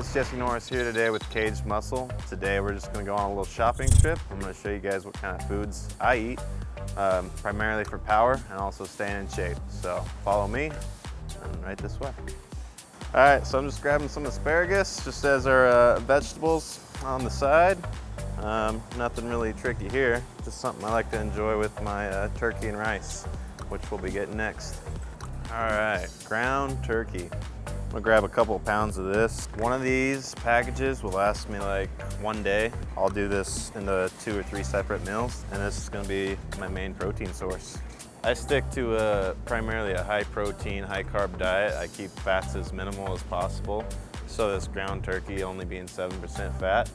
guys, Jesse Norris here today with Caged Muscle. Today we're just going to go on a little shopping trip. I'm going to show you guys what kind of foods I eat, primarily for power and also staying in shape. So follow me and right this way. All right, so I'm just grabbing some asparagus just as our vegetables on the side. Nothing really tricky here, just something I like to enjoy with my turkey and rice, which we'll be getting next. All right, ground turkey. I'm gonna grab a couple of pounds of this. One of these packages will last me like 1 day. I'll do this into 2 or 3 separate meals, and this is gonna be my main protein source. I stick to primarily a high protein, high carb diet. I keep fats as minimal as possible. So this ground turkey only being 7% fat,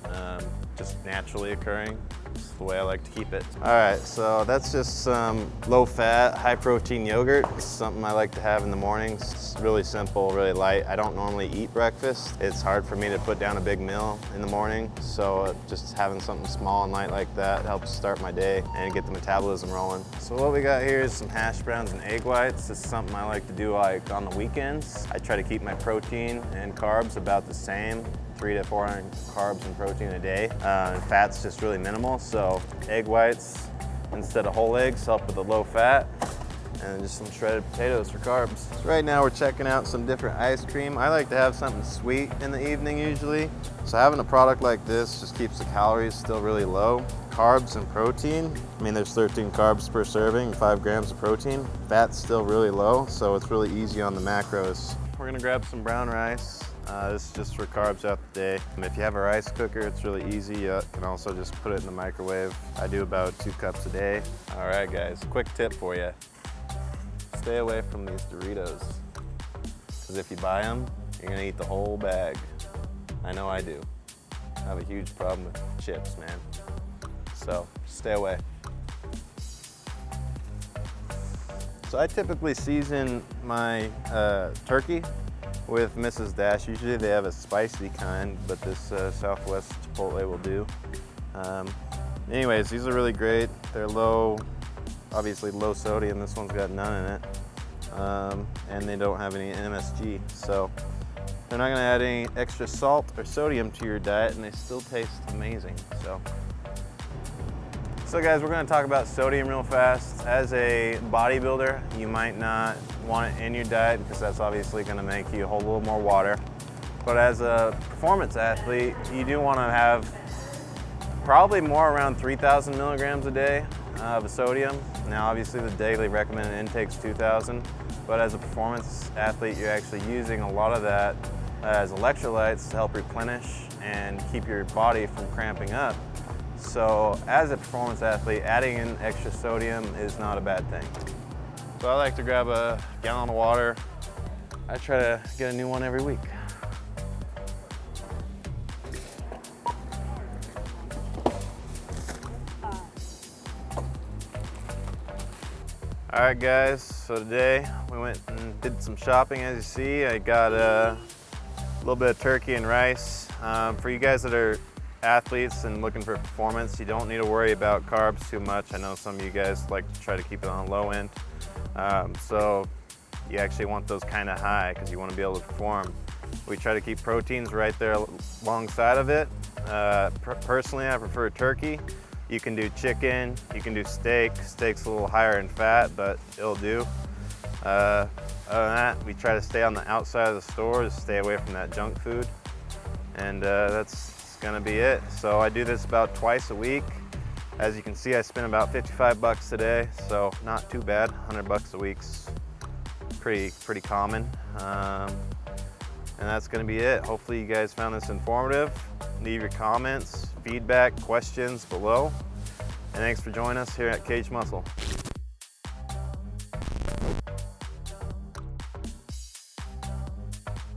just naturally occurring. It's the way I like to keep it. All right, so that's just some low fat, high protein yogurt. It's something I like to have in the mornings. It's really simple, really light. I don't normally eat breakfast. It's hard for me to put down a big meal in the morning. So just having something small and light like that helps start my day and get the metabolism rolling. So what we got here is some hash browns and egg whites. This is something I like to do like on the weekends. I try to keep my protein and carbs about the same. 300 to 400 carbs and protein a day. And fat's just really minimal, so egg whites instead of whole eggs help with the low fat, and just some shredded potatoes for carbs. So right now we're checking out some different ice cream. I like to have something sweet in the evening usually, so having a product like this just keeps the calories still really low. Carbs and protein, I mean there's 13 carbs per serving, 5 grams of protein. Fat's still really low, so it's really easy on the macros. We're gonna grab some brown rice. This is just for carbs out the day. If you have a rice cooker, it's really easy. You can also just put it in the microwave. I do about 2 cups a day. All right, guys, quick tip for you. Stay away from these Doritos, because if you buy them, you're gonna eat the whole bag. I know I do. I have a huge problem with chips, man. So stay away. So I typically season my turkey with Mrs. Dash. Usually they have a spicy kind, but this Southwest Chipotle will do. Anyways, these are really great. They're low, obviously low sodium. This one's got none in it. And they don't have any MSG. So they're not gonna add any extra salt or sodium to your diet, and they still taste amazing. So guys, we're gonna talk about sodium real fast. As a bodybuilder, you might not want it in your diet because that's obviously gonna make you hold a little more water. But as a performance athlete, you do wanna have probably more around 3,000 milligrams a day of sodium. Now obviously the daily recommended intake's 2,000, but as a performance athlete, you're actually using a lot of that as electrolytes to help replenish and keep your body from cramping up. So as a performance athlete, adding in extra sodium is not a bad thing. So I like to grab a gallon of water. I try to get a new one every week. All right guys, so today we went and did some shopping. As you see, I got a little bit of turkey and rice. For you guys that are athletes and looking for performance, you don't need to worry about carbs too much. I know some of you guys like to try to keep it on the low end. So you actually want those kind of high because you want to be able to perform. We try to keep proteins right there alongside of it. Personally, I prefer turkey. You can do chicken, you can do steak. Steak's a little higher in fat, but it'll do. Other than that, we try to stay on the outside of the store, just stay away from that junk food. And that's gonna be it. So I do this about twice a week. As you can see, I spend about 55 bucks today, so not too bad. 100 bucks a week's pretty common. And that's gonna be it. Hopefully you guys found this informative. Leave your comments, feedback, questions below. And thanks for joining us here at Caged Muscle.